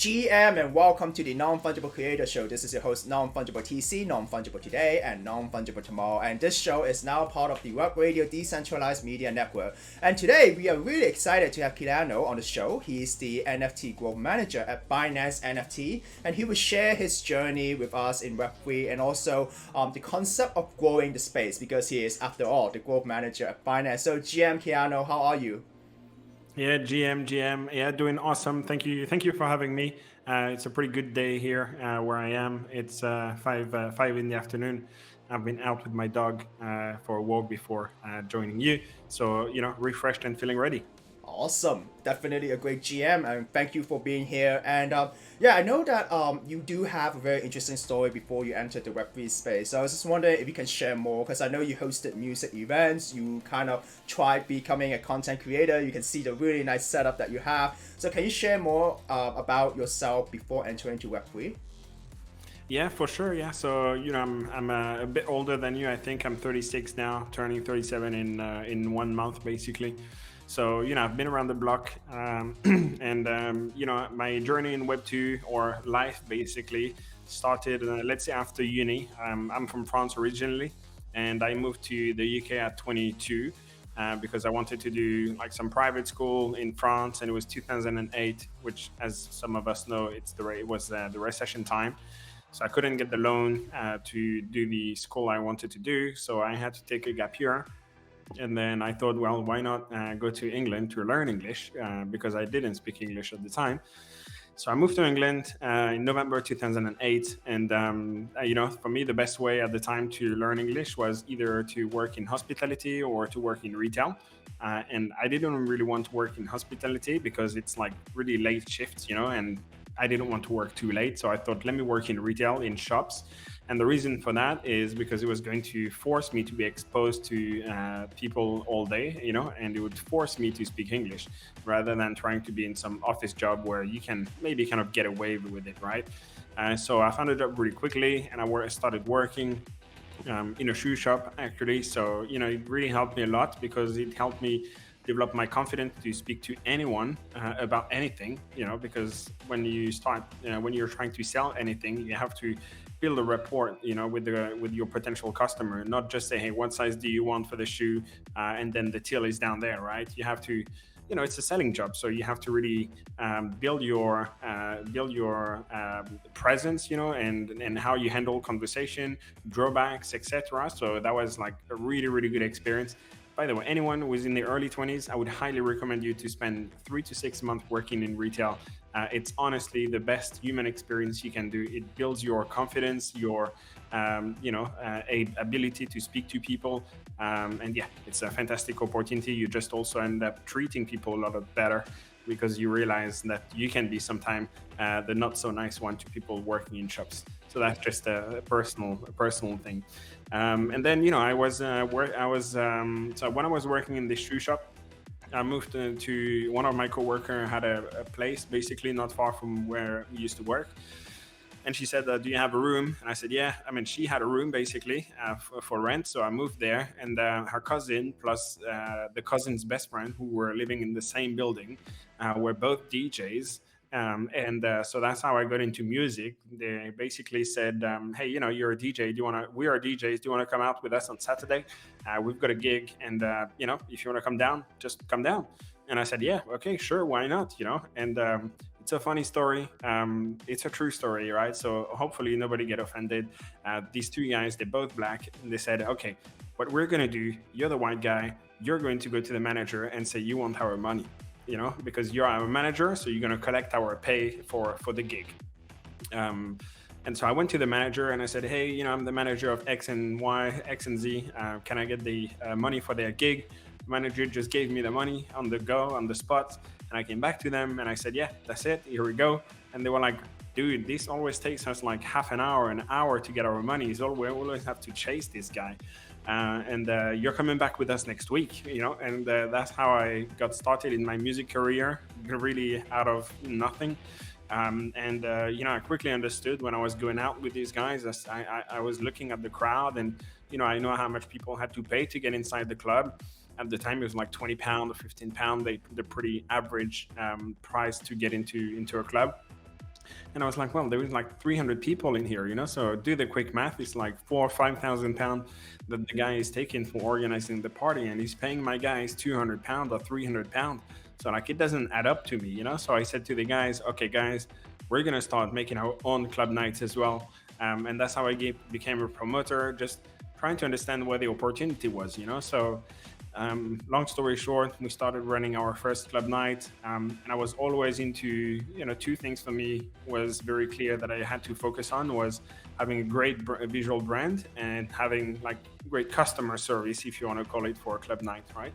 GM and welcome to the Non-Fungible Creator Show. This is your host Non-Fungible TC, Non-Fungible Today and Non-Fungible Tomorrow. And this show is now part of the Web Radio Decentralized Media Network. And today we are really excited to have Kelano on the show. He is the NFT Growth Manager at Binance NFT, and he will share his journey with us in Web3 and also the concept of growing the space, because he is, after all, the Growth Manager at Binance. So GM Kelano, how are you? Yeah, GM. Yeah, doing awesome. Thank you for having me. It's a pretty good day here where I am. It's 5 in the afternoon. I've been out with my dog for a walk before joining you. So, refreshed and feeling ready. Awesome. Definitely a great GM, and thank you for being here. And I know that you do have a very interesting story before you entered the Web3 space. So I was just wondering if you can share more, because I know you hosted music events, you kind of tried becoming a content creator, you can see the really nice setup that you have. So can you share more about yourself before entering to Web3? Yeah, for sure. Yeah. So, I'm a bit older than you. I think I'm 36 now, turning 37 in 1 month, basically. So, I've been around the block and, my journey in Web2 or life basically started, let's say, after uni. I'm from France originally, and I moved to the UK at 22 because I wanted to do like some private school in France, and it was 2008, which, as some of us know, it was the recession time. So I couldn't get the loan to do the school I wanted to do. So I had to take a gap year. And then I thought, well, why not go to England to learn English because I didn't speak English at the time. So I moved to England in November 2008. And, for me, the best way at the time to learn English was either to work in hospitality or to work in retail. And I didn't really want to work in hospitality because it's like really late shifts, and I didn't want to work too late. So I thought, let me work in retail, in shops. And the reason for that is because it was going to force me to be exposed to people all day, and it would force me to speak English rather than trying to be in some office job where you can maybe kind of get away with it, right? So I found a job really quickly, and I started working in a shoe shop, actually. So, it really helped me a lot because it helped me develop my confidence to speak to anyone about anything, because when you start, when you're trying to sell anything, you have to build a rapport, with your potential customer, not just say, hey, what size do you want for the shoe? And then the till is down there, right? You have to, it's a selling job. So you have to really build your presence, and how you handle conversation, drawbacks, etc. So that was like a really, really good experience. By the way, anyone who is in the early 20s, I would highly recommend you to spend 3 to 6 months working in retail. It's honestly the best human experience you can do. It builds your confidence, your ability to speak to people. And yeah, it's a fantastic opportunity. You just also end up treating people a lot better because you realize that you can be sometimes the not so nice one to people working in shops. So that's just a personal thing. And then, so when I was working in this shoe shop, I moved to one of my coworkers had a place basically not far from where we used to work. And she said, do you have a room? And I said, yeah. I mean, she had a room basically for rent. So I moved there, and her cousin plus the cousin's best friend, who were living in the same building, were both DJs. So that's how I got into music. They basically said, hey, you're a DJ. We are DJs. Do you want to come out with us on Saturday? We've got a gig. And, if you want to come down, just come down. And I said, yeah, okay, sure. Why not? And it's a funny story. It's a true story, right? So hopefully nobody get offended. These two guys, they're both black. And they said, okay, what we're going to do, you're the white guy. You're going to go to the manager and say, you want our money. Because you're our manager, so you're going to collect our pay for the gig. And so I went to the manager and I said, hey, I'm the manager of X and Y, X and Z. Can I get the money for their gig? The manager just gave me the money on the spot. And I came back to them and I said, yeah, that's it. Here we go. And they were like, dude, this always takes us like half an hour to get our money. We always have to chase this guy. And you're coming back with us next week, and that's how I got started in my music career, really out of nothing. I quickly understood when I was going out with these guys, I was looking at the crowd, and, I know how much people had to pay to get inside the club. At the time, it was like £20 or £15, the pretty average price to get into a club. And I was like, well, there was like 300 people in here, you know. So do the quick math. It's like £4,000 or £5,000 that the guy is taking for organizing the party, and he's paying my guys £200 or £300. So like it doesn't add up to me, you know. So I said to the guys, okay, guys, we're gonna start making our own club nights as well, and that's how became a promoter. Just trying to understand where the opportunity was, you know. So long story short, we started running our first club night, and I was always into, you know, two things for me was very clear that I had to focus on was having a great visual brand and having like great customer service, if you want to call it, for a club night, right?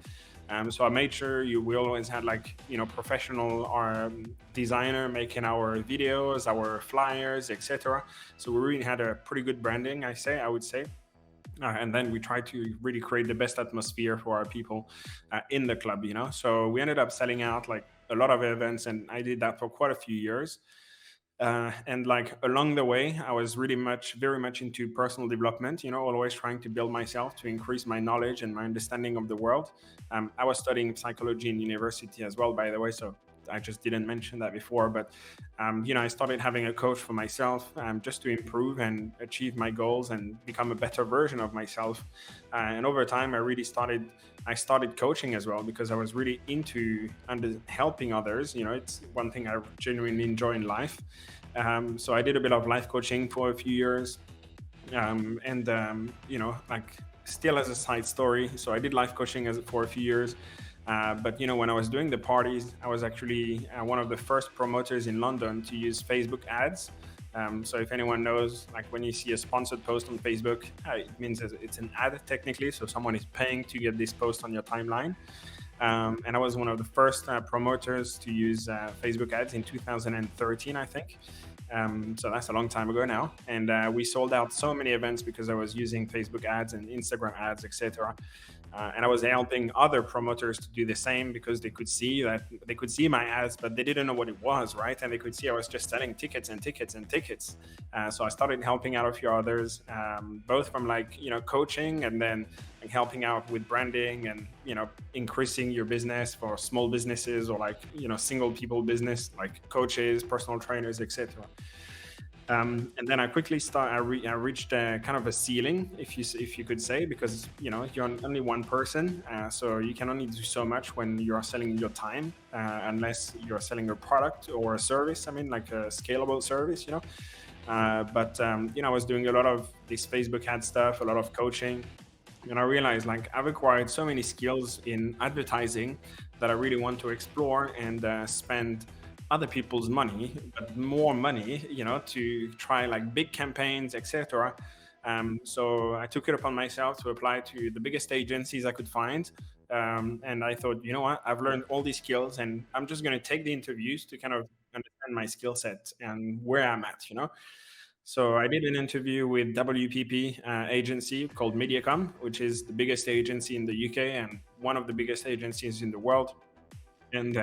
So I made sure we always had like, you know, professional designer making our videos, our flyers, etc. So we really had a pretty good branding, I would say. And then we tried to really create the best atmosphere for our people in the club, you know. So we ended up selling out like a lot of events, and I did that for quite a few years. And like along the way, I was very much into personal development, you know, always trying to build myself to increase my knowledge and my understanding of the world. I was studying psychology in university as well, by the way. So I just didn't mention that before, but you know, I started having a coach for myself, just to improve and achieve my goals and become a better version of myself. And over time, I started coaching as well because I was really into helping others. You know, it's one thing I genuinely enjoy in life. So I did a bit of life coaching for a few years, and you know, like still as a side story. So I did life coaching for a few years. But you know, when I was doing the parties, I was actually one of the first promoters in London to use Facebook ads. So if anyone knows, like when you see a sponsored post on Facebook, it means it's an ad technically. So someone is paying to get this post on your timeline. And I was one of the first promoters to use Facebook ads in 2013, I think. So that's a long time ago now. And we sold out so many events because I was using Facebook ads and Instagram ads, etc. And I was helping other promoters to do the same because they could see my ads, but they didn't know what it was, right? And they could see I was just selling tickets and tickets and tickets. So I started helping out a few others, both from like, you know, coaching and then like helping out with branding and, you know, increasing your business for small businesses or like, you know, single people business like coaches, personal trainers, etc. And then I quickly I reached kind of a ceiling, if you could say, because you know you're only one person, so you can only do so much when you are selling your time, unless you're selling a product or a service. I mean, like a scalable service, you know. But you know, I was doing a lot of this Facebook ad stuff, a lot of coaching, and I realized like I've acquired so many skills in advertising that I really want to explore and spend other people's money, but more money, you know, to try like big campaigns, etc. So I took it upon myself to apply to the biggest agencies I could find. And I thought, you know what, I've learned all these skills and I'm just going to take the interviews to kind of understand my skill set and where I'm at, you know. So I did an interview with WPP agency called Mediacom, which is the biggest agency in the UK and one of the biggest agencies in the world. And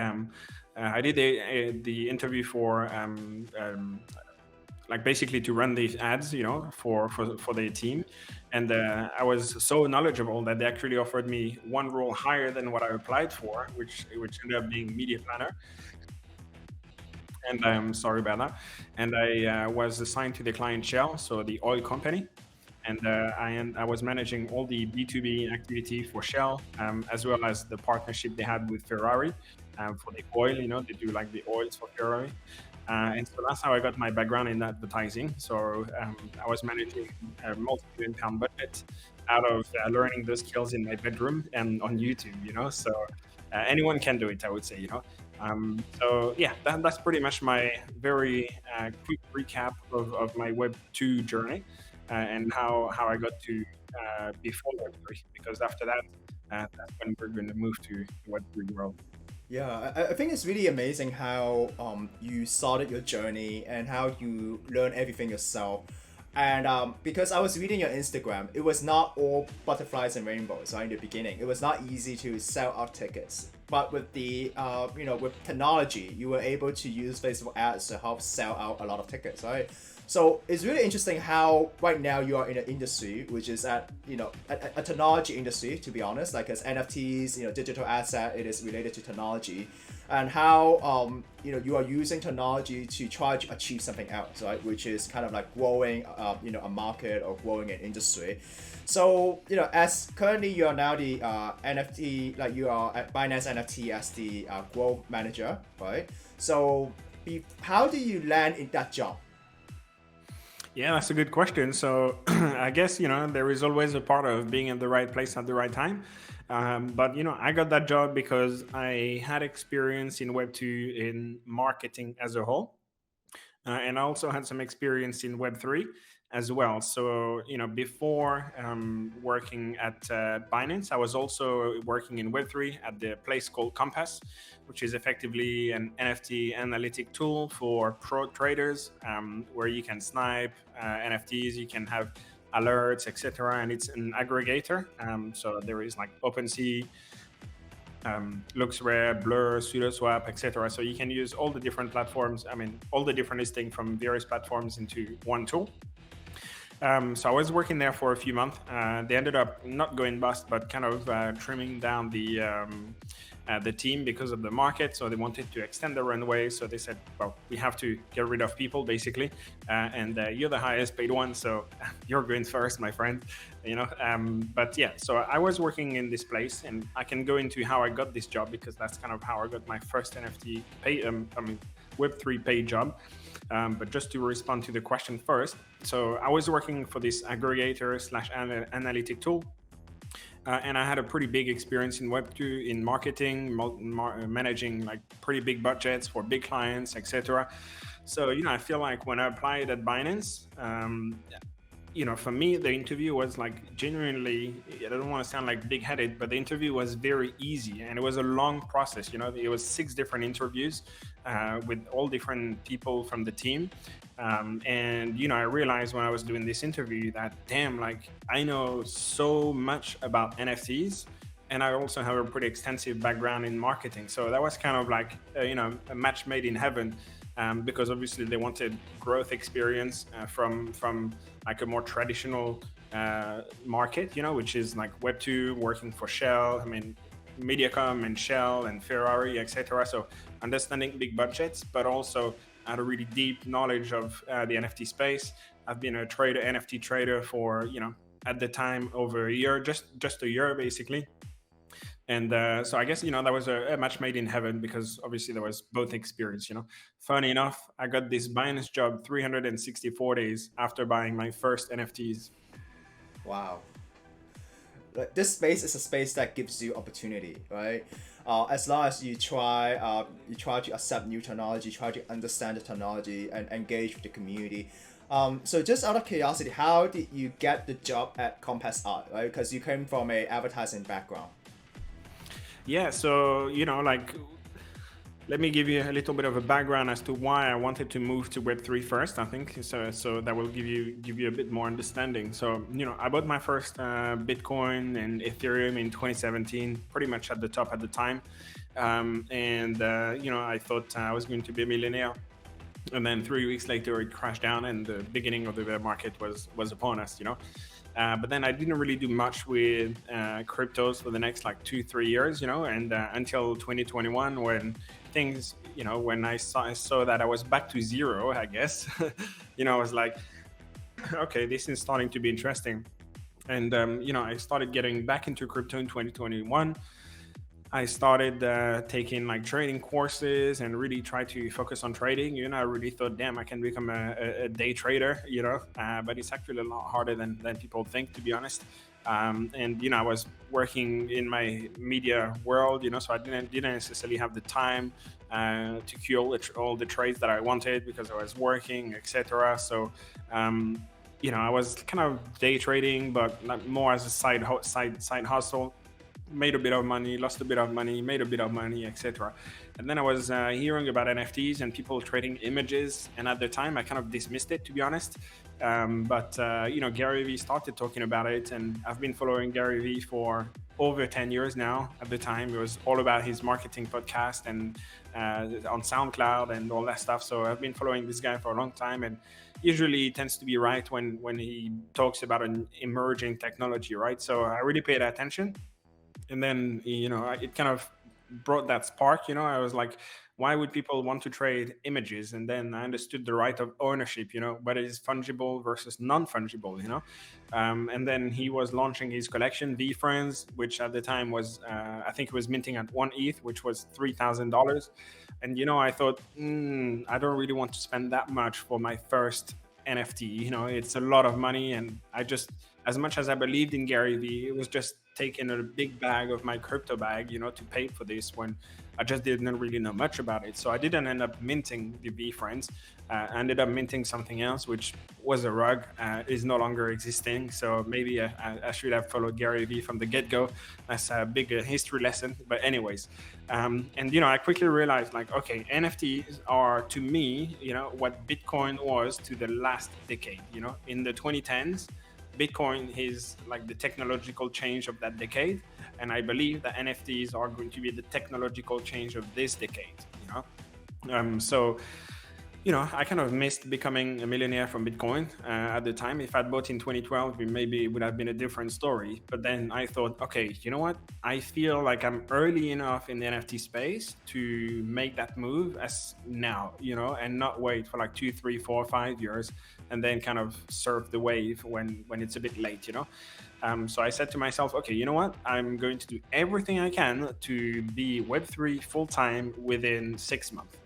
I did the interview for like basically to run these ads, you know, for their team. And I was so knowledgeable that they actually offered me one role higher than what I applied for, which ended up being media planner. And I'm sorry about that. And I was assigned to the client Shell, so the oil company. And I was managing all the B2B activity for Shell, as well as the partnership they had with Ferrari for the oil. You know, they do like the oils for Ferrari. And so that's how I got my background in advertising. So I was managing a multi-million pound budget out of learning those skills in my bedroom and on YouTube, you know. So anyone can do it, I would say, you know. So yeah, that's pretty much my very quick recap of my Web 2 journey. And how I got to before Web3, because after that, that's when we're going to move to the Web3 world. Yeah, I think it's really amazing how you started your journey and how you learn everything yourself. And because I was reading your Instagram, it was not all butterflies and rainbows, right, in the beginning. It was not easy to sell out tickets. But with the with technology, you were able to use Facebook ads to help sell out a lot of tickets, right? So it's really interesting how right now you are in an industry which is a technology industry, to be honest, like as NFTs, digital asset, it is related to technology, and how you are using technology to try to achieve something else, right? Which is kind of like growing a market or growing an industry. So as currently you are now the NFT, like you are at Binance NFT as the growth manager, right? So how do you land in that job? Yeah, that's a good question. So I guess, there is always a part of being in the right place at the right time. But, I got that job because I had experience in Web2 in marketing as a whole. And I also had some experience in Web3 as well. So, before working at Binance, I was also working in Web3 at the place called Compass, which is effectively an NFT analytic tool for pro traders, where you can snipe NFTs, you can have alerts, etc. And it's an aggregator. So there is like OpenSea, LooksRare, Blur, SudoSwap, etc. So you can use all the different platforms. All the different listing from various platforms into one tool. So I was working there for a few months. They ended up not going bust, but kind of trimming down the team because of the market. So they wanted to extend the runway. So they said, well, we have to get rid of people, basically. And you're the highest paid one, so you're going first, my friend. But yeah, so I was working in this place, and I can go into how I got this job because that's kind of how I got my first NFT Web3 paid job. But just to respond to the question first, so I was working for this aggregator / analytic tool. And I had a pretty big experience in Web2 in marketing, managing like pretty big budgets for big clients, etc. So, I feel like when I applied at Binance, for me, the interview was like genuinely, I don't want to sound like big-headed, but the interview was very easy, and it was a long process. It was 6 different interviews with all different people from the team. And I realized when I was doing this interview that, damn, like I know so much about NFTs, and I also have a pretty extensive background in marketing. So that was kind of like, a match made in heaven. Because obviously they wanted growth experience from like a more traditional market, which is like Web2, working for Shell, Mediacom and Shell and Ferrari, etc. So understanding big budgets, but also had a really deep knowledge of the NFT space. I've been a NFT trader for, at the time over a year, just a year basically. And so I guess, that was a match made in heaven because obviously there was both experience, Funny enough, I got this Binance job 364 days after buying my first NFTs. Wow. Like, this space is a space that gives you opportunity, right? As long as you try to accept new technology, try to understand the technology and engage with the community. So just out of curiosity, how did you get the job at compass.art, right? Because you came from a advertising background. Yeah, so, let me give you a little bit of a background as to why I wanted to move to Web3 first, I think. So that will give you a bit more understanding. So, I bought my first Bitcoin and Ethereum in 2017, pretty much at the top at the time. I thought I was going to be a millionaire. And then 3 weeks later, it crashed down and the beginning of the bear market was upon us, But then I didn't really do much with cryptos for the next like 2-3 years, and until 2021 when things, when I saw that I was back to zero, I guess, I was like, okay, this is starting to be interesting. And, I started getting back into crypto in 2021. I started taking like trading courses and really try to focus on trading. I really thought, damn, I can become a day trader, but it's actually a lot harder than people think, to be honest. I was working in my media world, so I didn't necessarily have the time to cure all the trades that I wanted because I was working, etc. So, I was kind of day trading, but more as a side hustle. Made a bit of money, lost a bit of money, made a bit of money, etc. And then I was hearing about NFTs and people trading images, and at the time I kind of dismissed it, to be honest. But Gary Vee started talking about it, and I've been following Gary Vee for over 10 years now. At the time, it was all about his marketing podcast and on SoundCloud and all that stuff. So I've been following this guy for a long time, and usually he tends to be right when he talks about an emerging technology, right? So I really paid attention, and then it kind of brought that spark. I was like, why would people want to trade images? And then I understood the right of ownership, what is fungible versus non-fungible. And then he was launching his collection V Friends, which at the time was I think it was minting at 1 ETH, which was $3,000. And I thought, I don't really want to spend that much for my first NFT. It's a lot of money, and I just, as much as I believed in Gary Vee, it was just taking a big bag of my crypto bag, to pay for this when I just didn't really know much about it. So I didn't end up minting the V Friends. I ended up minting something else, which was a rug, is no longer existing. So maybe I should have followed Gary Vee from the get-go. That's a big history lesson. But anyways, and I quickly realized, like, okay, NFTs are, to me, what Bitcoin was to the last decade. In the 2010s, Bitcoin is like the technological change of that decade, and I believe that NFTs are going to be the technological change of this decade. So I kind of missed becoming a millionaire from Bitcoin at the time. If I'd bought in 2012, maybe it would have been a different story. But then I thought, okay, you know what? I feel like I'm early enough in the NFT space to make that move as now, and not wait for like 2, 3, 4, 5 years and then kind of surf the wave when it's a bit late. So I said to myself, okay, you know what? I'm going to do everything I can to be Web3 full time within 6 months.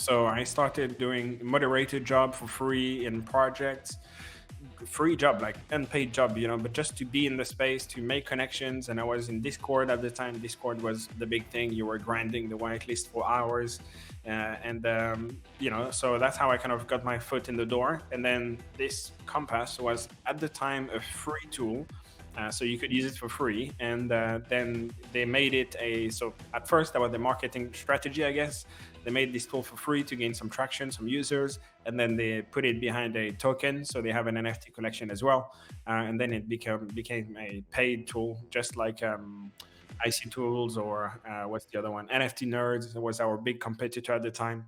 So I started doing moderator job for free in projects, free job, like unpaid job, but just to be in the space, to make connections. And I was in Discord at the time. Discord was the big thing. You were grinding the whitelist for hours. So that's how I kind of got my foot in the door. And then this Compass was at the time a free tool. So you could use it for free. And then they made it so at first that was the marketing strategy, I guess. They made this tool for free to gain some traction, some users, and then they put it behind a token. So they have an NFT collection as well. And then it became a paid tool, just like IC Tools or what's the other one? NFT Nerds was our big competitor at the time.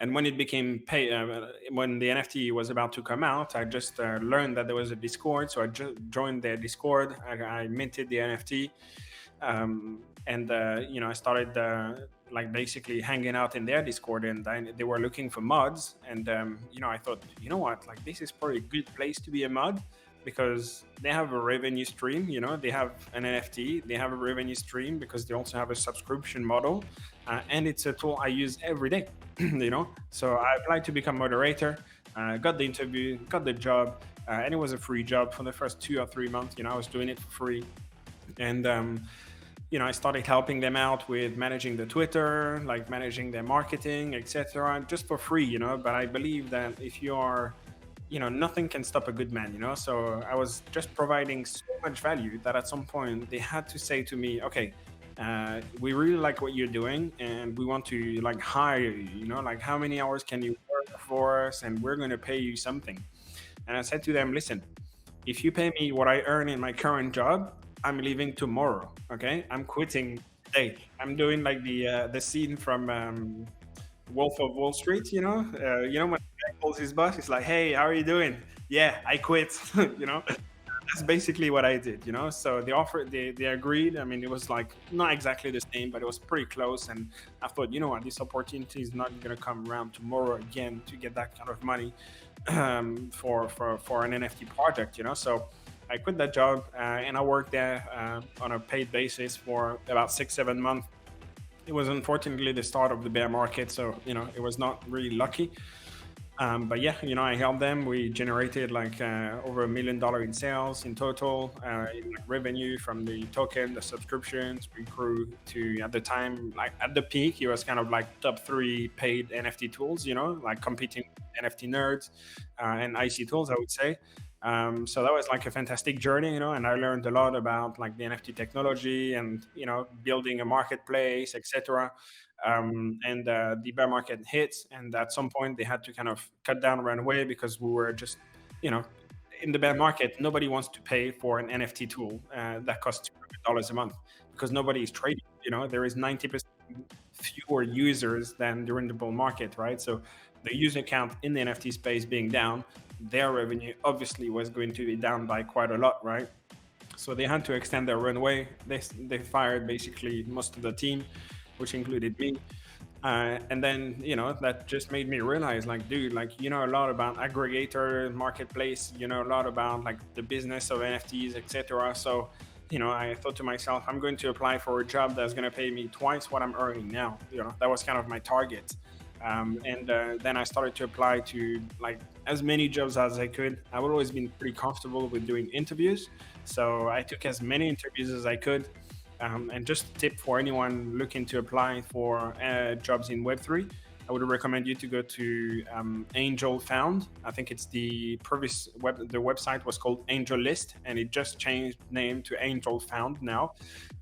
And when it became when the NFT was about to come out, I just learned that there was a Discord. So I just joined their Discord. I minted the NFT. I started like basically hanging out in their Discord, and they were looking for mods. And I thought, what, like, this is probably a good place to be a mod, because they have a revenue stream. They have an NFT, they have a revenue stream because they also have a subscription model, and it's a tool I use every day. So I applied to become moderator, got the interview, got the job, and it was a free job for the first 2 or 3 months. I was doing it for free. And I started helping them out with managing the Twitter, like managing their marketing, etc., just for free. But I believe that if you are, nothing can stop a good man. So I was just providing so much value that at some point they had to say to me, okay, we really like what you're doing, and we want to like hire you. Like, how many hours can you work for us, and we're going to pay you something. And I said to them, listen, if you pay me what I earn in my current job, I'm leaving tomorrow. Okay, I'm quitting today. I'm doing like the scene from Wolf of Wall Street. When the guy calls his boss, he's like, "Hey, how are you doing?" "Yeah, I quit." That's basically what I did. So they offered, they agreed. I mean, it was like not exactly the same, but it was pretty close. And I thought, what, this opportunity is not going to come around tomorrow again to get that kind of money for an NFT project. So I quit that job and I worked there on a paid basis for about 6-7 months. It was unfortunately the start of the bear market, so it was not really lucky. But yeah, I helped them. We generated like over $1 million in sales in total, in revenue from the token, the subscriptions. We grew to, at the time, like at the peak, it was kind of like top 3 paid NFT tools, like competing with NFT Nerds and IC Tools, I would say. So that was like a fantastic journey, and I learned a lot about like the NFT technology and, building a marketplace, etc. And the bear market hit, and at some point they had to kind of cut down, run away, because we were just, in the bear market, nobody wants to pay for an NFT tool that costs $200 a month because nobody is trading. There is 90% fewer users than during the bull market, right? So the user count in the NFT space being down, their revenue obviously was going to be down by quite a lot, right? So they had to extend their runway. They fired basically most of the team, which included me. And then, that just made me realize, like, dude, like, a lot about aggregator marketplace, a lot about like the business of NFTs, etc. So, I thought to myself, I'm going to apply for a job that's going to pay me twice what I'm earning now. That was kind of my target. And then I started to apply to like as many jobs as I could. I've always been pretty comfortable with doing interviews. So I took as many interviews as I could. And just a tip for anyone looking to apply for jobs in Web3, I would recommend you to go to Angel Found. I think it's the website was called Angel List, and it just changed name to Angel Found now.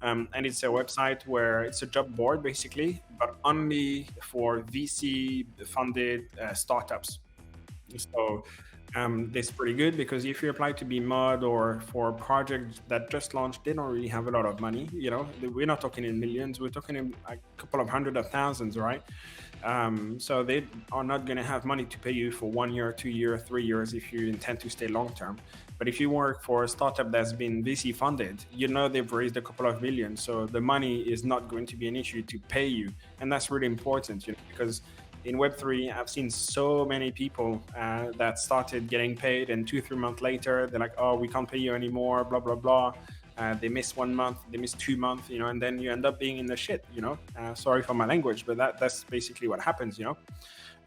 And it's a website where it's a job board basically, but only for VC funded startups. So that's pretty good because if you apply to be mod or for projects that just launched, they don't really have a lot of money. We're not talking in millions, we're talking in a couple of hundred of thousands, right? So they are not going to have money to pay you for 1 year, 2 years, 3 years if you intend to stay long term. But if you work for a startup that's been VC funded, they've raised a couple of million, so the money is not going to be an issue to pay you, and that's really important, because in Web3, I've seen so many people that started getting paid, and 2-3 months later, they're like, oh, we can't pay you anymore, blah, blah, blah. They miss 1 month, they miss 2 months, and then you end up being in the shit, Sorry for my language, but that's basically what happens,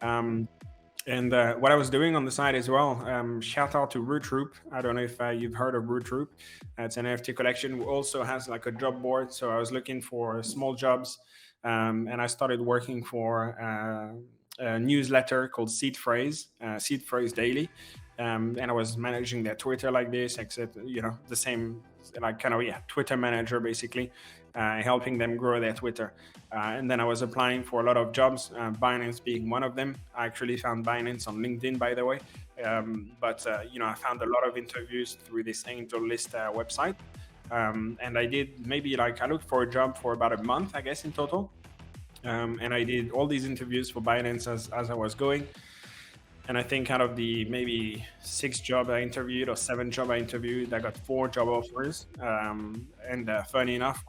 And what I was doing on the side as well, shout out to Rewritten. I don't know if you've heard of Rewritten. It's an NFT collection. It also has like a job board. So I was looking for small jobs. And I started working for a newsletter called Seed Phrase Daily. And I was managing their Twitter like this, except, the same, like kind of, Twitter manager, basically, helping them grow their Twitter. And then I was applying for a lot of jobs, Binance being one of them. I actually found Binance on LinkedIn, by the way. But I found a lot of interviews through this Angel List website. And I did I looked for a job for about a month, I guess, in total. And I did all these interviews for Binance as I was going. And I think out of the maybe 6 jobs I interviewed or 7 jobs I interviewed, I got 4 job offers. And funny enough,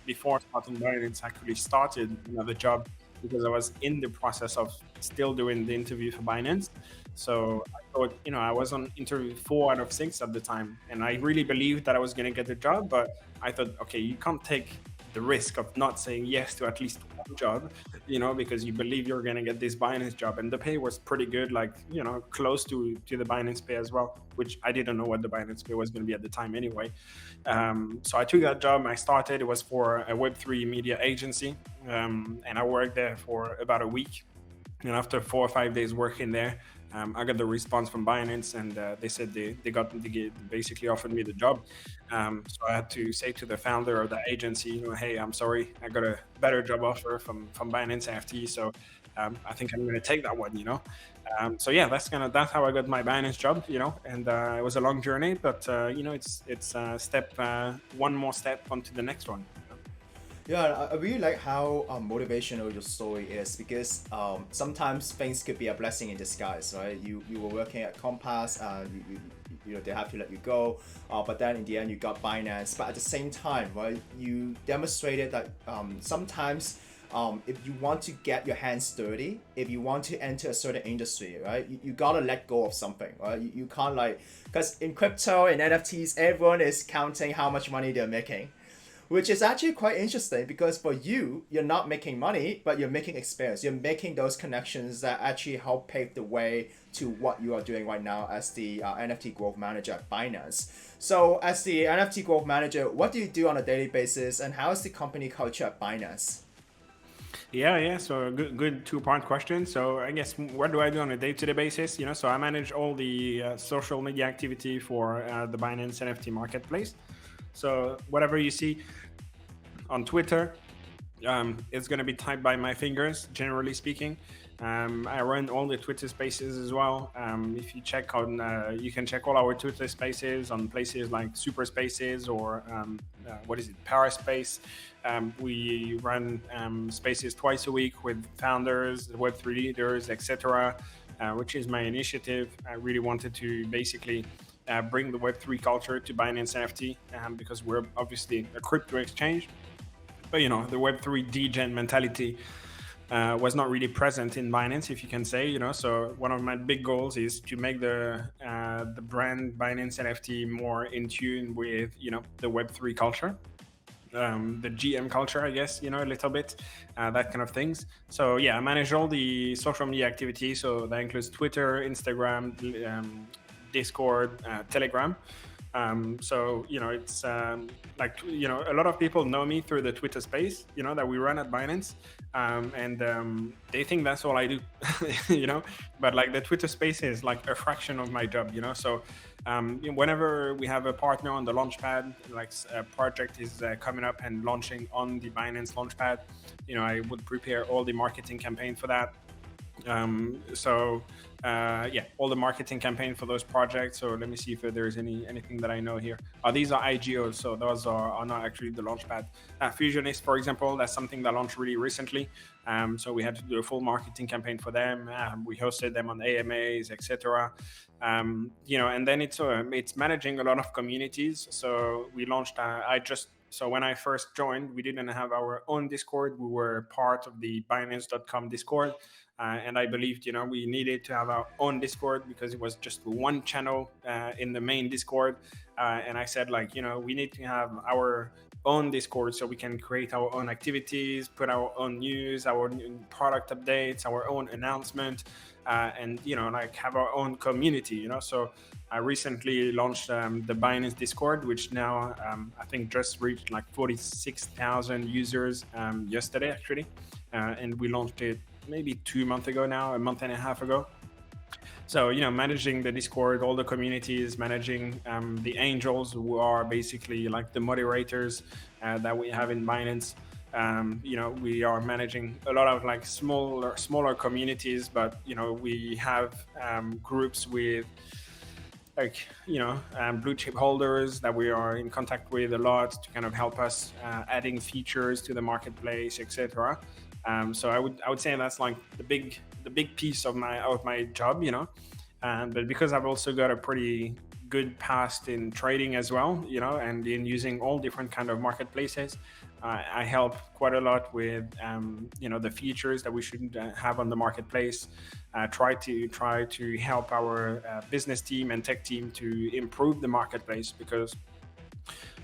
before starting Binance, I actually started another job because I was in the process of still doing the interview for Binance. So I thought, I was on interview 4 out of 6 at the time. And I really believed that I was going to get the job. But I thought, okay, you can't take the risk of not saying yes to at least one job, because you believe you're going to get this Binance job. And the pay was pretty good, close to the Binance pay as well, which I didn't know what the Binance pay was going to be at the time anyway. So I took that job. I started, it was for a Web3 media agency. And I worked there for about a week. And after 4 or 5 days working there, I got the response from Binance, and they said they basically offered me the job. So I had to say to the founder of the agency, hey, I'm sorry, I got a better job offer from Binance NFT, so I think I'm going to take that one, So yeah, that's how I got my Binance job, and it was a long journey, but it's one more step onto the next one. Yeah, I really like how motivational your story is, because sometimes things could be a blessing in disguise, right? You were working at Compass, they have to let you go, but then in the end you got Binance. But at the same time, right, you demonstrated that sometimes if you want to get your hands dirty, if you want to enter a certain industry, right, you gotta let go of something, right? You can't because in crypto and NFTs, everyone is counting how much money they're making. Which is actually quite interesting, because for you, you're not making money, but you're making experience. You're making those connections that actually help pave the way to what you are doing right now as the NFT Growth Manager at Binance. So as the NFT Growth Manager, what do you do on a daily basis, and how is the company culture at Binance? Yeah. So a good 2-part question. So I guess what do I do on a day-to-day basis? So I manage all the social media activity for the Binance NFT marketplace. So whatever you see on Twitter, it's going to be typed by my fingers, generally speaking. I run all the Twitter Spaces as well. If you check on, you can check all our Twitter Spaces on places like Super Spaces or what is it, Paraspace. We run spaces twice a week with founders, Web3 leaders, etc., which is my initiative. I really wanted to basically bring the Web3 culture to Binance NFT because we're obviously a crypto exchange. But the Web3 degen mentality was not really present in Binance, if you can say. So one of my big goals is to make the brand Binance NFT more in tune with the Web3 culture, the GM culture, I guess, a little bit, that kind of things. So yeah, I manage all the social media activities. So that includes Twitter, Instagram, Discord, Telegram. So it's like a lot of people know me through the Twitter space that we run at Binance, and they think that's all I do. But like the Twitter space is like a fraction of my job. So whenever we have a partner on the launchpad, like a project is coming up and launching on the Binance launchpad, I would prepare all the marketing campaign for that. All the marketing campaign for those projects. So let me see if there's anything that I know here. These are IGOs, so those are not actually the launchpad. Fusionist, for example, that's something that launched really recently. So we had to do a full marketing campaign for them. We hosted them on AMAs, etc. And then it's managing a lot of communities. So we launched. So when I first joined, we didn't have our own Discord. We were part of the Binance.com Discord. And I believed, we needed to have our own Discord because it was just one channel in the main Discord. And I said, we need to have our own Discord so we can create our own activities, put our own news, our product updates, our own announcement, and have our own community. So I recently launched the Binance Discord, which now I think just reached like 46,000 users yesterday actually, and we launched it maybe 2 months ago now, a month and a half ago. So managing the Discord, all the communities, managing the angels who are basically like the moderators that we have in Binance. We are managing a lot of like smaller communities, but we have groups with blue chip holders that we are in contact with a lot to kind of help us adding features to the marketplace, etc. So I would say that's like the big piece of my job, but because I've also got a pretty good past in trading as well, and in using all different kind of marketplaces, I help quite a lot with the features that we should have on the marketplace. Try to help our business team and tech team to improve the marketplace because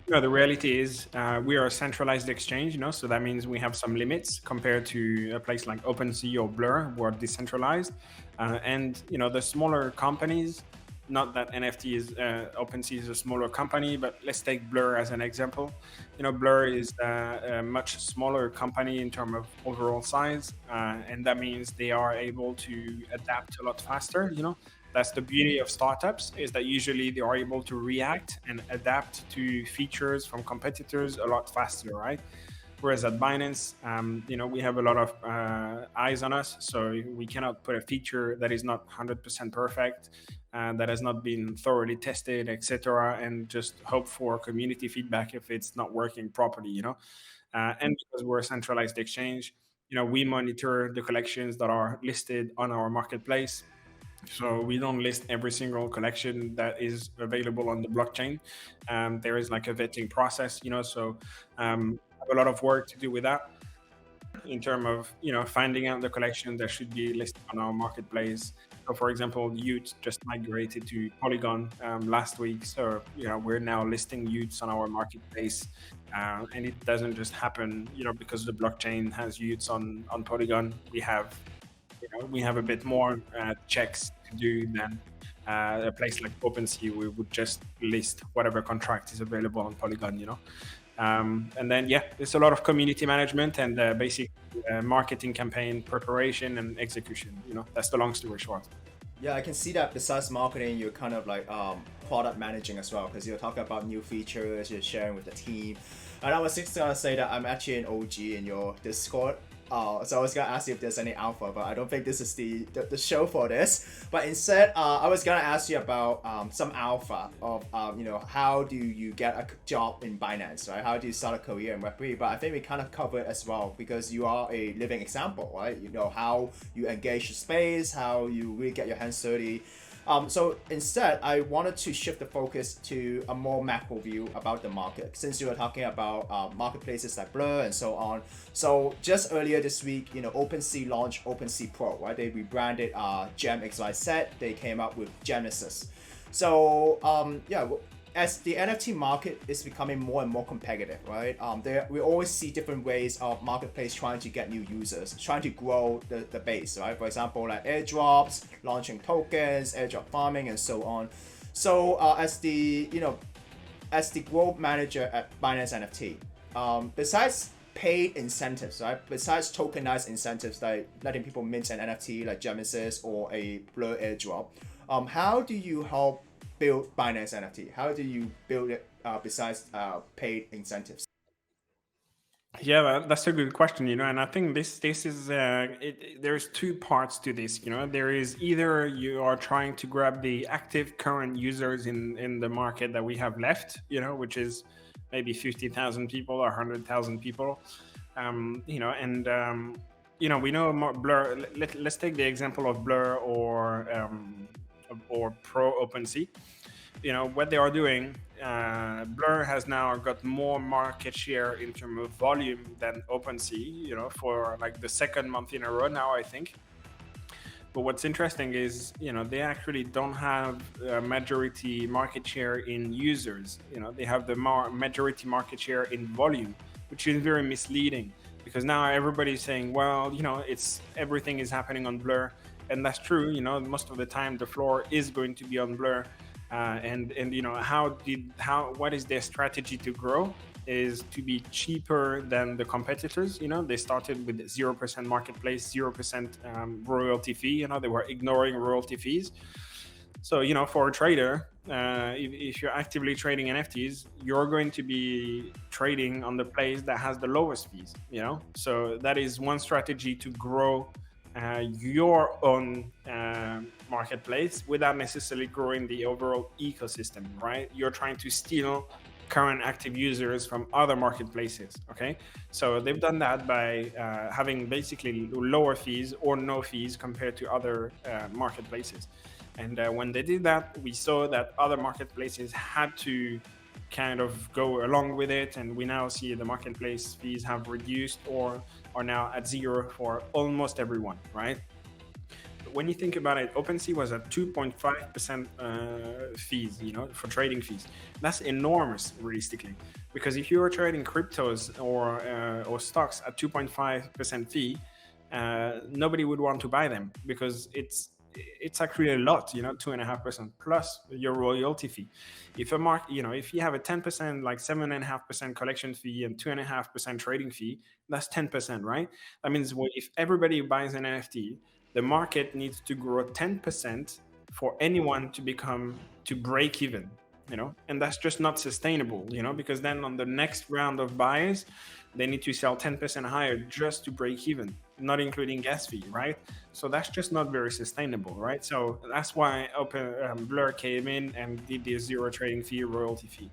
the reality is we are a centralized exchange, so that means we have some limits compared to a place like OpenSea or Blur, who are decentralized. And the smaller companies, not that NFT is OpenSea is a smaller company, but let's take Blur as an example. Blur is a much smaller company in terms of overall size, and that means they are able to adapt a lot faster. That's the beauty of startups, is that usually they are able to react and adapt to features from competitors a lot faster, right? Whereas at Binance, we have a lot of eyes on us, so we cannot put a feature that is not 100% perfect, that has not been thoroughly tested, etc., and just hope for community feedback if it's not working properly, and because we're a centralized exchange, we monitor the collections that are listed on our marketplace. So we don't list every single collection that is available on the blockchain. There is like a vetting process, so have a lot of work to do with that in terms of finding out the collection that should be listed on our marketplace. So for example, Utes just migrated to Polygon last week, so we're now listing Utes on our marketplace, and it doesn't just happen because the blockchain has Utes on Polygon. We have a bit more checks to do than a place like OpenSea. We would just list whatever contract is available on Polygon, and then there's a lot of community management and basic marketing campaign preparation and execution. That's the long story short. Yeah, I can see that besides marketing, you're kind of like product managing as well, because you're talking about new features, you're sharing with the team. And I was just gonna say that I'm actually an OG in your Discord. So I was gonna ask you if there's any alpha, but I don't think this is the show for this. But instead, I was gonna ask you about some alpha of how do you get a job in Binance, right? How do you start a career in Web3? But I think we kind of covered as well because you are a living example, right? You know how you engage the space, how you really get your hands dirty. So instead, I wanted to shift the focus to a more macro view about the market, since you were talking about marketplaces like Blur and so on. So just earlier this week, OpenSea launched OpenSea Pro, right? They rebranded Gem XYZ. They came up with Genesis. So as the NFT market is becoming more and more competitive, right? We always see different ways of marketplace trying to get new users, trying to grow the base, right? For example, like airdrops, launching tokens, airdrop farming, and so on. So as the growth manager at Binance NFT, besides paid incentives, right? Besides tokenized incentives like letting people mint an NFT like Genesis or a Blur airdrop, how do you help build Binance NFT? How do you build it besides paid incentives? Yeah, that's a good question, and I think this is there's two parts to this. There is either you are trying to grab the active current users in the market that we have left, which is maybe 50,000 people or 100,000 people, we know more Blur. Let's take the example of Blur or Pro OpenSea. What they are doing. Blur has now got more market share in terms of volume than OpenSea, for like the second month in a row now, I think. But what's interesting is, they actually don't have a majority market share in users. They have the majority market share in volume, which is very misleading because now everybody's saying, well, it's everything is happening on Blur, and that's true. Most of the time the floor is going to be on Blur. What is their strategy to grow is to be cheaper than the competitors. They started with 0% marketplace, 0% royalty fee. They were ignoring royalty fees. So, for a trader, if you're actively trading NFTs, you're going to be trading on the place that has the lowest fees, So that is one strategy to grow your own marketplace without necessarily growing the overall ecosystem, right? You're trying to steal current active users from other marketplaces, okay? So they've done that by having basically lower fees or no fees compared to other marketplaces. And when they did that, we saw that other marketplaces had to kind of go along with it, and we now see the marketplace fees have reduced or are now at zero for almost everyone, right? But when you think about it, OpenSea was at 2.5% fees, for trading fees. That's enormous, realistically, because if you are trading cryptos or stocks at 2.5% fee, nobody would want to buy them because it's actually a lot, 2.5% plus your royalty fee. If if you have a 10%, like 7.5% collection fee and 2.5% trading fee, that's 10%, right? That means if everybody buys an NFT, the market needs to grow 10% for anyone to break even, and that's just not sustainable, because then on the next round of buyers, they need to sell 10% higher just to break even, not including gas fee, right? So that's just not very sustainable, right? So that's why Blur came in and did the zero trading fee, royalty fee.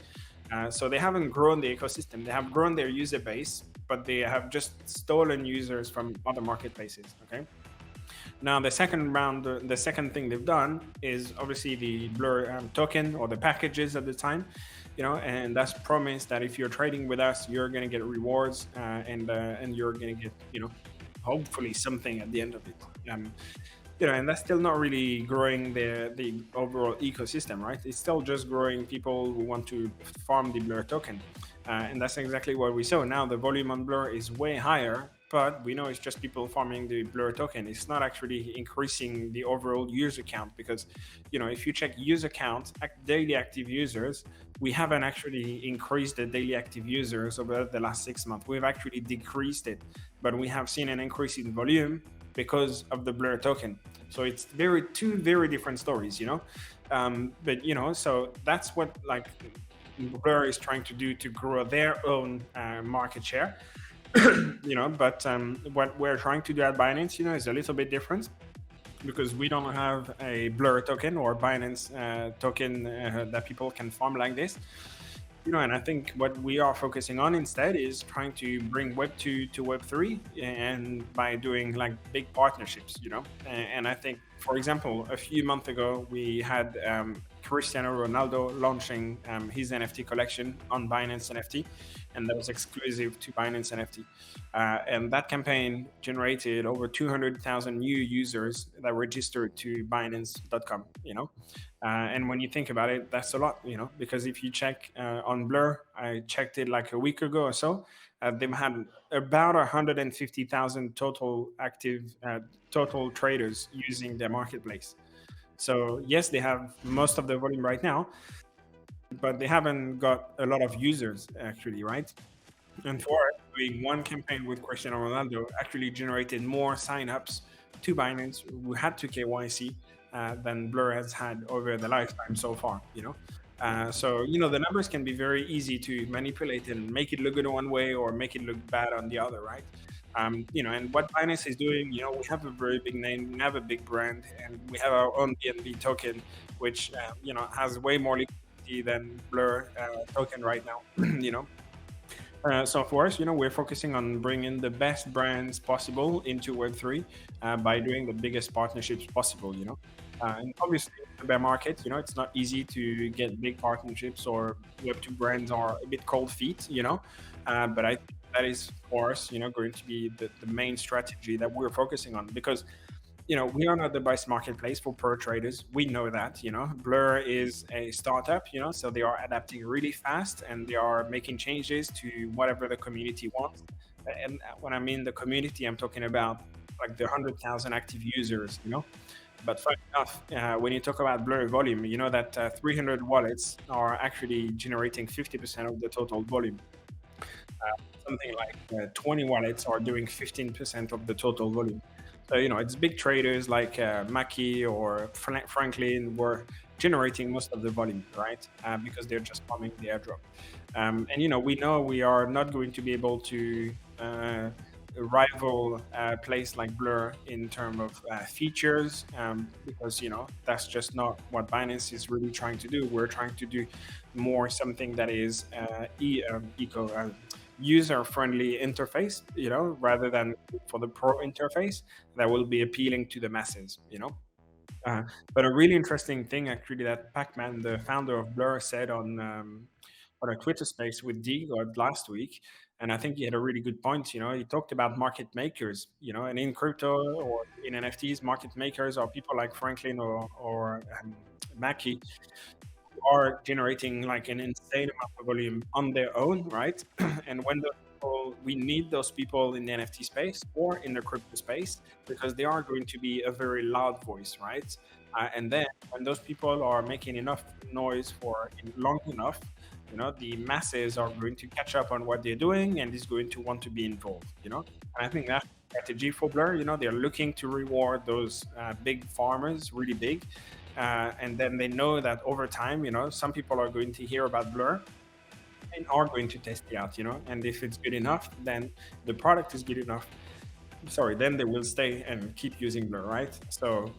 So they haven't grown the ecosystem. They have grown their user base, but they have just stolen users from other marketplaces, okay? Now, the second thing they've done is obviously the Blur token or the packages at the time, and that's promised that if you're trading with us, you're going to get rewards and you're going to get, hopefully something at the end of it. And that's still not really growing the overall ecosystem, right? It's still just growing people who want to farm the Blur token. And that's exactly what we saw. Now the volume on Blur is way higher, but we know it's just people farming the Blur token. It's not actually increasing the overall user count because, if you check user count, daily active users, we haven't actually increased the daily active users over the last 6 months. We've actually decreased it, but we have seen an increase in volume because of the Blur token. So it's two very different stories, so that's what Blur is trying to do to grow their own market share. But what we're trying to do at Binance, is a little bit different because we don't have a Blur token or Binance token that people can farm like this. And I think what we are focusing on instead is trying to bring Web 2 to Web 3, and by doing like big partnerships, And I think, for example, a few months ago, we had Cristiano Ronaldo launching his NFT collection on Binance NFT, and that was exclusive to Binance NFT. And that campaign generated over 200,000 new users that registered to Binance.com, and when you think about it, that's a lot, because if you check on Blur, I checked it like a week ago or so, they've had about 150,000 total active total traders using their marketplace. So yes, they have most of the volume right now, but they haven't got a lot of users actually, right? And for us, doing one campaign with Cristiano Ronaldo actually generated more signups to Binance who had to KYC than Blur has had over the lifetime so far, So, the numbers can be very easy to manipulate and make it look good one way or make it look bad on the other, right? And what Binance is doing, we have a very big name, we have a big brand, and we have our own BNB token, which, has way more liquidity than Blur token right now, So for us, we're focusing on bringing the best brands possible into Web3 by doing the biggest partnerships possible, And obviously, the bear market, it's not easy to get big partnerships, or Web2 brands are a bit cold feet, But I think that is for us, going to be the main strategy that we're focusing on, because we are not the best marketplace for pro traders. We know that, Blur is a startup, so they are adapting really fast and they are making changes to whatever the community wants. And when I mean the community, I'm talking about like the 100,000 active users, But funny enough, when you talk about Blur volume, you know that 300 wallets are actually generating 50% of the total volume. Something like 20 wallets are doing 15% of the total volume. So, it's big traders like Mackie or Franklin were generating most of the volume, right? Because they're just farming the airdrop. And, we know we are not going to be able to rival a place like Blur in terms of features, because, that's just not what Binance is really trying to do. We're trying to do more something that is user-friendly interface, rather than for the pro interface that will be appealing to the masses, But a really interesting thing, actually, that Pacman, the founder of Blur, said on a Twitter space with DGod last week, and I think he had a really good point. He talked about market makers, and in crypto or in NFTs, market makers are people like Franklin or Mackie, are generating like an insane amount of volume on their own, right? And when those people, we need those people in the NFT space or in the crypto space, because they are going to be a very loud voice, right? And then when those people are making enough noise for long enough, the masses are going to catch up on what they're doing and is going to want to be involved, And I think that's strategy for Blur. They're looking to reward those big farmers, really big, and then they know that over time, some people are going to hear about Blur and are going to test it out, and if it's good enough, then the product is good enough. Then they will stay and keep using Blur, right? So,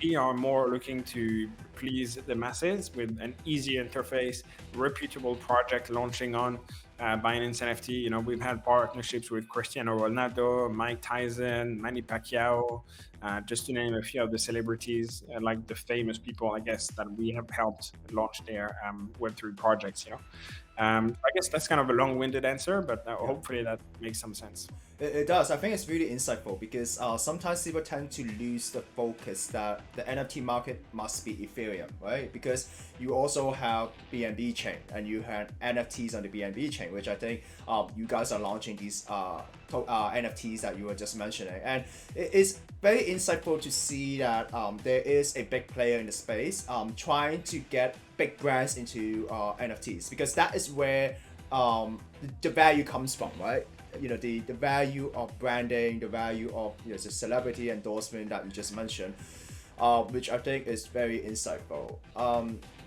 we are more looking to please the masses with an easy interface, reputable project launching on Binance NFT. We've had partnerships with Cristiano Ronaldo, Mike Tyson, Manny Pacquiao, just to name a few of the celebrities, like the famous people, I guess, that we have helped launch their Web3 projects, I guess that's kind of a long-winded answer, but hopefully that makes some sense. It does. I think it's really insightful because sometimes people tend to lose the focus that the NFT market must be Ethereum, right? Because you also have BNB chain and you have NFTs on the BNB chain, which I think you guys are launching these NFTs that you were just mentioning. And it is very insightful to see that there is a big player in the space trying to get big brands into NFTs, because that is where the value comes from, right? The value of branding, the value of the celebrity endorsement that you just mentioned, which I think is very insightful.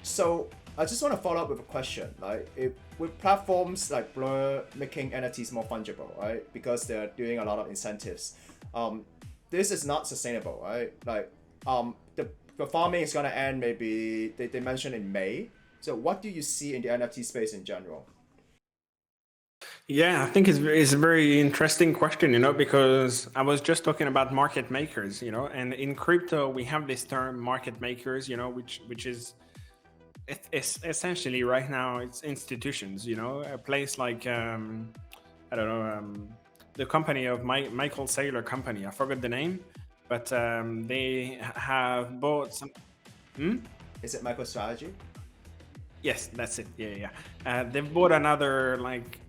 So I just want to follow up with a question. Like, if with platforms like Blur making NFTs more fungible, right? Because they're doing a lot of incentives. Um, this is not sustainable, right? Like, the farming is gonna end maybe they mentioned in May. So what do you see in the NFT space in general? Yeah, I think it's a very interesting question, because I was just talking about market makers, and in crypto we have this term market makers, which is it's essentially right now it's institutions, a place like I don't know, the company of Michael Saylor company. I forgot the name, but they have bought some. Hmm? Is it MicroStrategy? Yes, that's it. Yeah, yeah. They've bought another like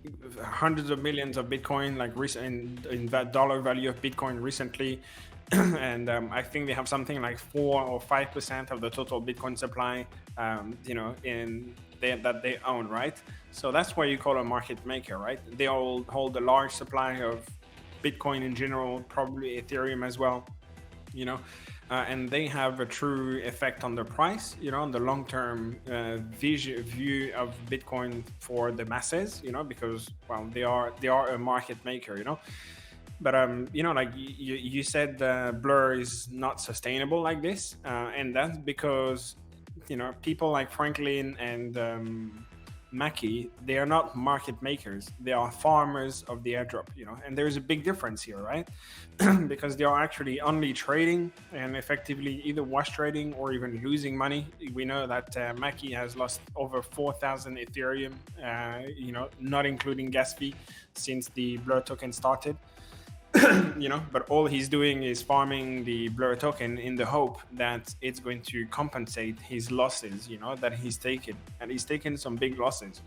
hundreds of millions of Bitcoin, like recent in that dollar value of Bitcoin recently, and I think they have something like 4 or 5% of the total Bitcoin supply, that they own, right? So that's why you call a market maker, right? They all hold a large supply of Bitcoin in general, probably Ethereum as well, you know and they have a true effect on the price, on the long-term view of Bitcoin for the masses, because well they are a market maker, but like you said, Blur is not sustainable like this, and that's because people like Franklin and Mackie, they are not market makers. They are farmers of the airdrop, and there's a big difference here, right? Because they are actually only trading and effectively either wash trading or even losing money. We know that Mackie has lost over 4,000 Ethereum, not including gas fee, since the Blur token started. But all he's doing is farming the Blur token in the hope that it's going to compensate his losses, that he's taken, and he's taken some big losses.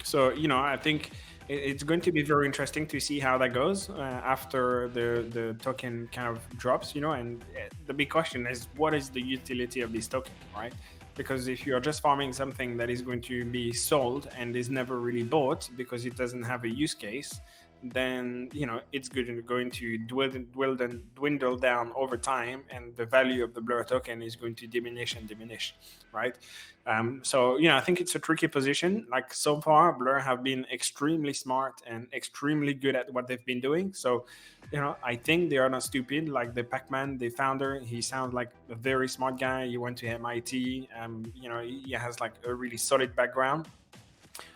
So I think it's going to be very interesting to see how that goes after the token kind of drops, and the big question is, what is the utility of this token, right? Because if you're just farming something that is going to be sold and is never really bought because it doesn't have a use case, then it's going to dwindle down over time, and the value of the Blur token is going to diminish, right? So I think it's a tricky position. Like, so far Blur have been extremely smart and extremely good at what they've been doing. So I think they are not stupid. Like the Pac-Man, the founder, he sounds like a very smart guy. He went to MIT. He has like a really solid background.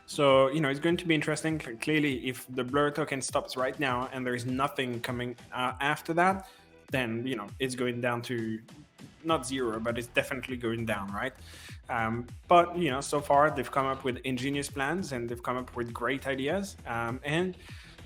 So, it's going to be interesting. Clearly, if the Blur token stops right now and there's nothing coming after that, then, it's going down to not zero, but it's definitely going down, right? But, so far they've come up with ingenious plans and they've come up with great ideas. And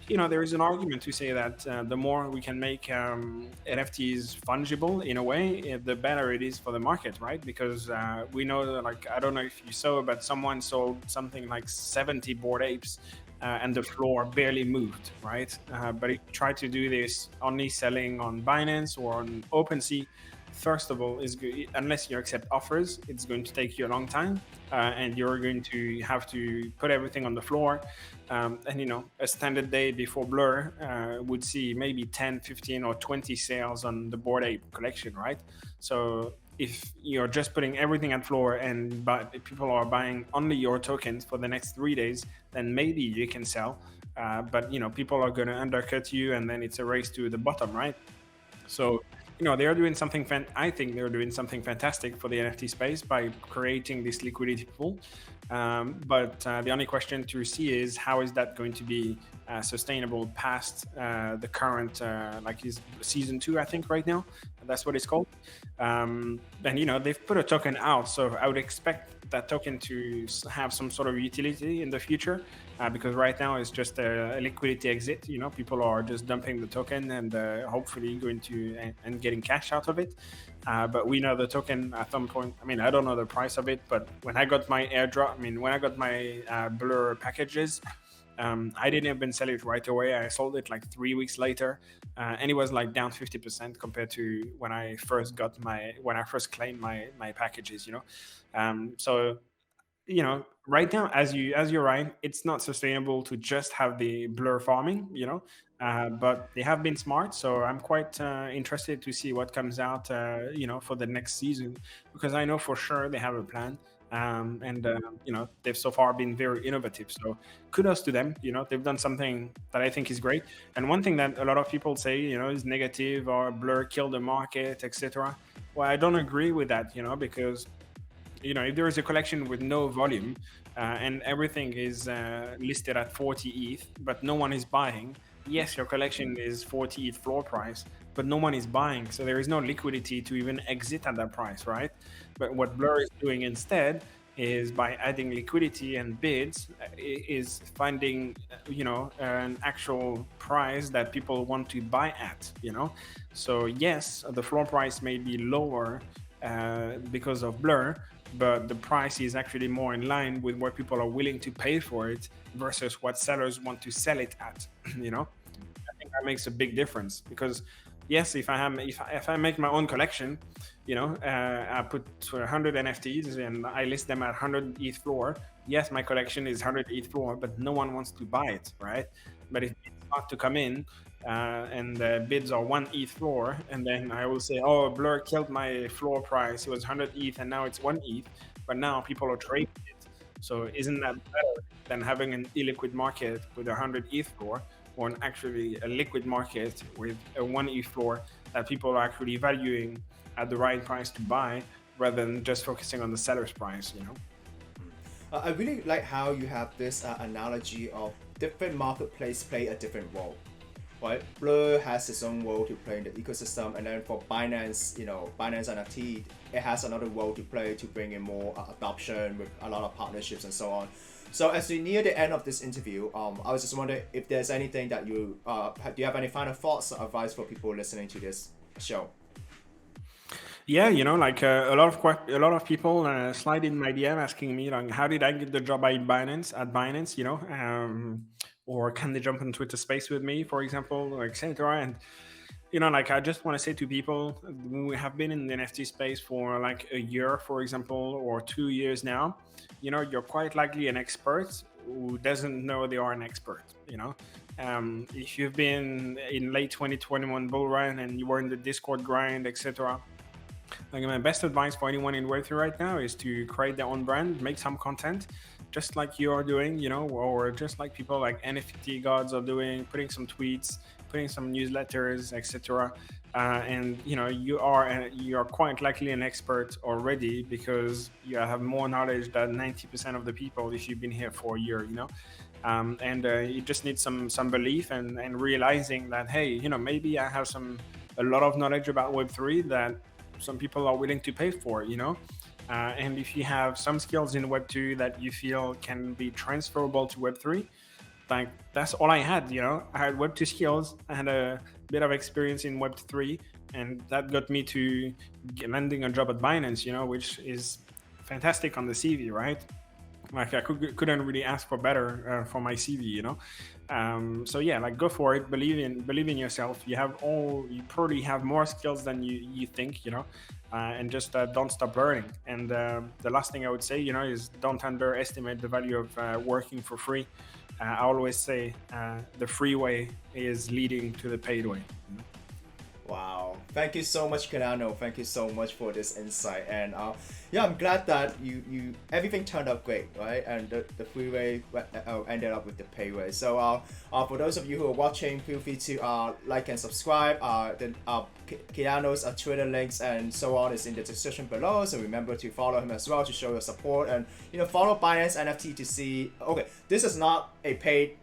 there is an argument to say that the more we can make NFTs fungible in a way, the better it is for the market, right? Because we know that, like, I don't know if you saw, but someone sold something like 70 Bored Apes and the floor barely moved, right? But if you try to do this only selling on Binance or on OpenSea, first of all, unless you accept offers, it's going to take you a long time, and you're going to have to put everything on the floor. And a standard day before Blur would see maybe 10, 15, or 20 sales on the Bored Ape collection, right? So if you're just putting everything at floor and people are buying only your tokens for the next 3 days, then maybe you can sell. But people are going to undercut you, and then it's a race to the bottom, right? So they are doing something. I think they're doing something fantastic for the NFT space by creating this liquidity pool. But the only question to see is, how is that going to be sustainable past the current, like, is season 2, I think, right now. That's what it's called. And they've put a token out, so I would expect that token to have some sort of utility in the future, because right now it's just a liquidity exit. People are just dumping the token and hopefully going to and getting cash out of it. But we know the token at some point. I mean, I don't know the price of it, but when I got my airdrop, when I got my Blur packages, I didn't even sell it right away. I sold it like 3 weeks later, and it was like down 50% compared to when I first claimed my packages. So right now, as you're right, it's not sustainable to just have the Blur farming. But they have been smart, so I'm quite interested to see what comes out. For the next season, because I know for sure they have a plan. They've so far been very innovative. So kudos to them. They've done something that I think is great. And one thing that a lot of people say, is negative or Blur killed the market, etc. Well, I don't agree with that, because if there is a collection with no volume and everything is listed at 40 ETH, but no one is buying, yes, your collection is 40 ETH floor price, but no one is buying. So there is no liquidity to even exit at that price, right? But what Blur is doing instead is by adding liquidity and bids, is finding, an actual price that people want to buy at. So yes, the floor price may be lower because of Blur, but the price is actually more in line with what people are willing to pay for it versus what sellers want to sell it at. I think that makes a big difference, because yes, if I make my own collection, I put 100 NFTs and I list them at 100 ETH floor. Yes, my collection is 100 ETH floor, but no one wants to buy it, right? But if bids start to come in and the bids are 1 ETH floor, and then I will say, oh, Blur killed my floor price. It was 100 ETH and now it's 1 ETH, but now people are trading it. So isn't that better than having an illiquid market with 100 ETH floor, or actually a liquid market with a 1 ETH floor that people are actually valuing at the right price to buy, rather than just focusing on the seller's price? I really like how you have this analogy of different marketplace play a different role. Right? Blur has its own role to play in the ecosystem, and then for Binance, Binance NFT, it has another role to play to bring in more adoption with a lot of partnerships and so on. So as we near the end of this interview, I was just wondering if there's anything that do you have any final thoughts or advice for people listening to this show? Yeah, a lot of people slide in my DM asking me, like, how did I get the job at Binance, or can they jump in Twitter Space with me, for example, or etc. And I just want to say to people, we have been in the NFT space for like a year, for example, or 2 years now. You're quite likely an expert who doesn't know they are an expert. If you've been in late 2021 bull run and you were in the Discord grind, etc. Like, my best advice for anyone in Web3 right now is to create their own brand, make some content, just like you are doing, or just like people like NFT gods are doing, putting some tweets, putting some newsletters, etc. And you are quite likely an expert already, because you have more knowledge than 90% of the people if you've been here for a year. You just need some belief and realizing that, hey, maybe I have a lot of knowledge about Web3 that some people are willing to pay for, and if you have some skills in Web 2 that you feel can be transferable to Web 3, like, that's all I had. I had Web 2 skills, I had a bit of experience in Web 3, and that got me to landing a job at Binance, which is fantastic on the CV, right? Like, I couldn't really ask for better for my CV. So yeah, like, go for it. Believe in yourself. You probably have more skills than you think. And just don't stop learning. And the last thing I would say, is don't underestimate the value of working for free. I always say the free way is leading to the paid way. Wow, thank you so much, Kelano. Thank you so much for this insight. And I'm glad that you everything turned out great, right? And the freeway ended up with the payway. So for those of you who are watching, feel free to like and subscribe. Kelano's Twitter links and so on is in the description below. So remember to follow him as well to show your support, and follow Binance NFT to see. Okay, this is not a paid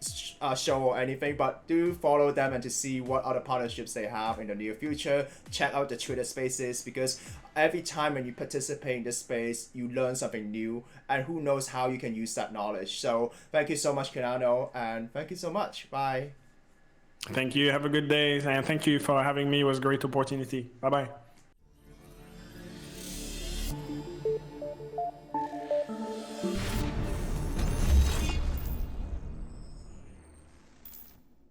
show or anything, but do follow them and to see what other partnerships they have in the near future. Check out the Twitter Spaces, because every time when you participate in this space, you learn something new, and who knows how you can use that knowledge. So thank you so much, Kelano, and thank you so much. Bye. Thank you. Have a good day, and thank you for having me. It was a great opportunity. Bye-bye.